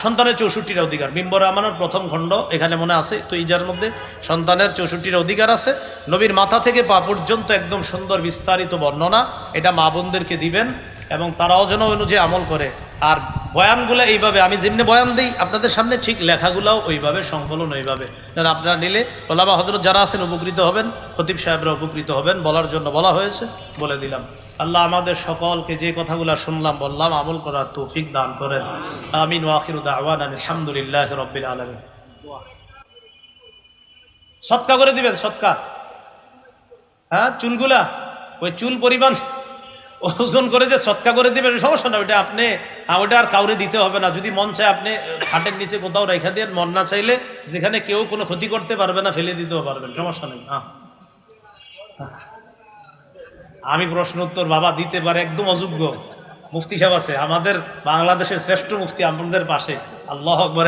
সন্তানের 64টা অধিকার। মিম্বরে আমানোর প্রথম খণ্ড এখানে মনে আছে তো, ইজার মধ্যে সন্তানের 64টা অধিকার আছে। নবীর মাথা থেকে পা পর্যন্ত একদম সুন্দর বিস্তারিত বর্ণনা, এটা মা বোনদেরকে দিবেন এবং তারাও যেন অনুযায়ী আমল করে। আর বয়ানগুলো এইভাবে আমি যেমনি বয়ান দিই আপনাদের সামনে, ঠিক লেখাগুলাও ওইভাবে, সংকলন ওইভাবে, যেন আপনারা নিলে ওলামা হযরত যারা আছেন উপকৃত হবেন, খতিব সাহেবরা উপকৃত হবেন। বলার জন্য বলা হয়েছে, বলে দিলাম। আল্লাহ আমাদের সকলকে যে কথাগুলো শুনলাম বললাম আমল করার তৌফিক দান করেন। আমিন ওয়া আখিরু দাওয়ানা আলহামদুলিল্লাহি রাব্বিল আলামিন। সদকা করে দিবেন, সদকা। হ্যাঁ, চুলগুলা ওই চুল পরিমাণ ওজন করে যে সদকা করে দিবেন, সমস্যা না। ওইটা আপনি, ওইটা আর কাউরে দিতে হবে না। যদি মন চায় আপনি খাটের নিচে কোথাও রেখে দিয়ে, মন না চাইলে যেখানে কেউ কোনো ক্ষতি করতে পারবে না ফেলে দিতেও পারবেন, সমস্যা নেই। হ্যাঁ, আমি প্রশ্ন উত্তর বাবা দিতে পারে, একদম অযোগ্য মুফতি সাহেব আছে আমাদের বাংলাদেশের শ্রেষ্ঠ মুফতি আপনাদের পাশে। আল্লাহু আকবার।